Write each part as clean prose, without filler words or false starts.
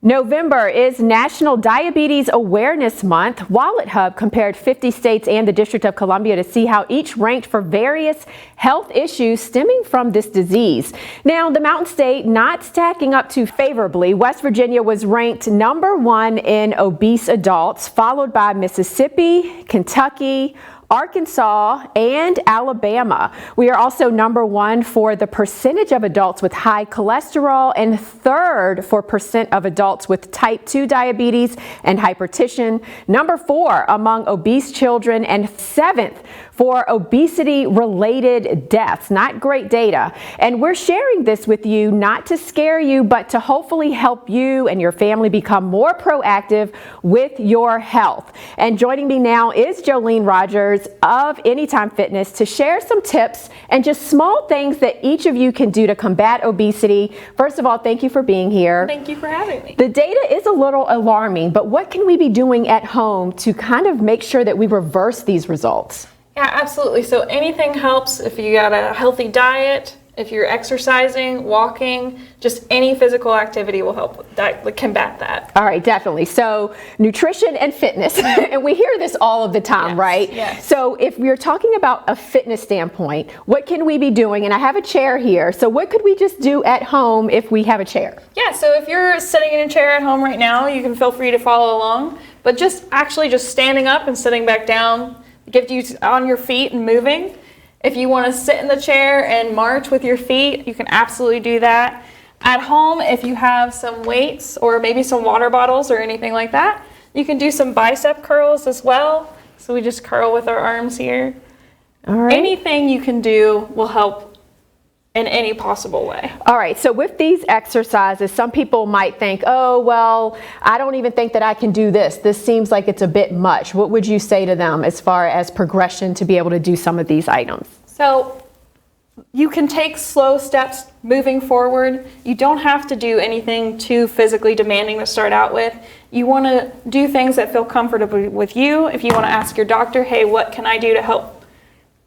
November is National Diabetes Awareness Month. Wallet Hub compared 50 states and the District of Columbia to see how each ranked for various health issues stemming from this disease. Now, the Mountain State not stacking up too favorably. West Virginia was ranked #1 in obese adults, followed by Mississippi, Kentucky, Arkansas, and Alabama. We are also #1 for the percentage of adults with high cholesterol and 3rd for percent of adults with type 2 diabetes and hypertension, #4 among obese children, and 7th for obesity-related deaths. Not great data. And we're sharing this with you not to scare you, but to hopefully help you and your family become more proactive with your health. And joining me now is JOELENE RODGERS of Anytime Fitness to share some tips and just small things that each of you can do to combat obesity. First of all, thank you for being here. Thank you for having me. The data is a little alarming, but what can we be doing at home to kind of make sure that we reverse these results? Yeah, absolutely. So anything helps. If you got a healthy diet, if you're exercising, walking, just any physical activity will help combat that. All right, definitely. So nutrition and fitness, and we hear this all of the time, Yes, right? yes. So if we're talking about a fitness standpoint, what can we be doing? And I have a chair here. So what could we just do at home if we have a chair? Yeah, so if you're sitting in a chair at home right now, you can feel free to follow along. But just standing up and sitting back down gives you on your feet and moving. If you want to sit in the chair and march with your feet, you can absolutely do that. At home, if you have some weights or maybe some water bottles or anything like that, you can do some bicep curls as well. So we just curl with our arms here. All right. Anything you can do will help in any possible way. All right, so with these exercises, some people might think, oh, well, I don't even think that I can do this. This seems like it's a bit much. What would you say to them as far as progression to be able to do some of these items? So you can take slow steps moving forward. You don't have to do anything too physically demanding to start out with. You want to do things that feel comfortable with you. If you want to ask your doctor, hey, what can I do to help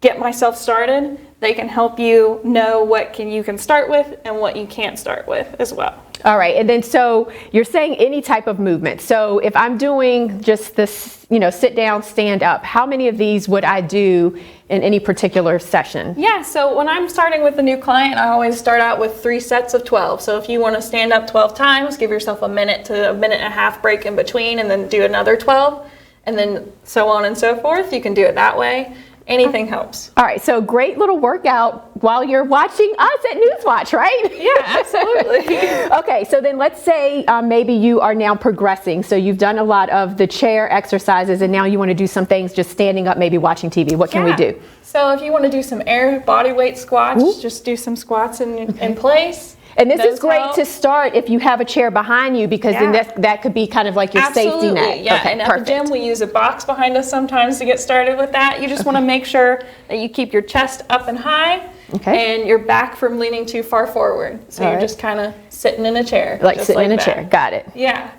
get myself started? They can help you know what you can start with and what you can't start with as well. All right, and then so you're saying any type of movement. So if I'm doing just this, sit down, stand up, how many of these would I do in any particular session? Yeah, so when I'm starting with a new client, I always start out with 3 sets of 12. So if you want to stand up 12 times, give yourself a minute to a minute and a half break in between and then do another 12, and then so on and so forth. You can do it that way. Anything helps. All right, so great little workout while you're watching us at NEWSWATCH, right? Yeah, absolutely. Okay, so then let's say maybe you are now progressing. So you've done a lot of the chair exercises and now you want to do some things just standing up, maybe watching TV. What can we do? So if you want to do some air body weight squats, just do some squats in place. And this is great to start if you have a chair behind you, because then that could be kind of like your safety net. Yeah, okay, and at the gym we use a box behind us sometimes to get started with that. You just want to make sure that you keep your chest up and high and your back from leaning too far forward. So you're just kind of sitting in a chair. Like sitting in a chair, got it. Yeah.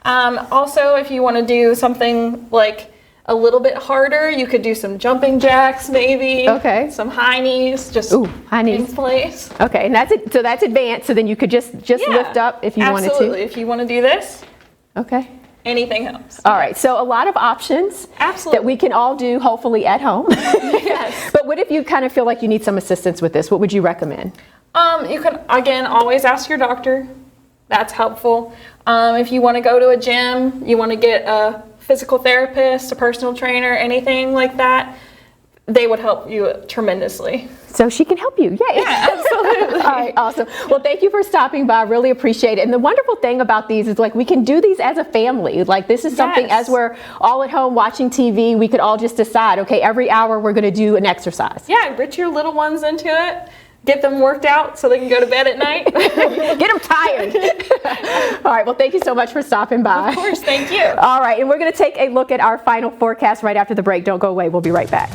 Also, if you want to do something like a little bit harder, you could do some jumping jacks maybe. Okay. Some high knees, just high knees in place. Okay, and that's it. So that's advanced. So then you could just lift up if you wanted to. Absolutely. If you want to do this. Okay. Anything helps. All right, so a lot of options that we can all do hopefully at home. Yes. But what if you kind of feel like you need some assistance with this? What would you recommend? You can, again, always ask your doctor. That's helpful. If you want to go to a gym, you want to get a physical therapist, a personal trainer, anything like that, they would help you tremendously. So she can help you. Yay. Yeah, absolutely. All right, awesome. Well, thank you for stopping by. I really appreciate it. And the wonderful thing about these is we can do these as a family. This is something as we're all at home watching TV, we could all just decide, okay, every hour we're going to do an exercise. Yeah, get your little ones into it. Get them worked out so they can go to bed at night. Get them tired. All right, well, thank you so much for stopping by. Of course, thank you. All right, and we're going to take a look at our final forecast right after the break. Don't go away. We'll be right back.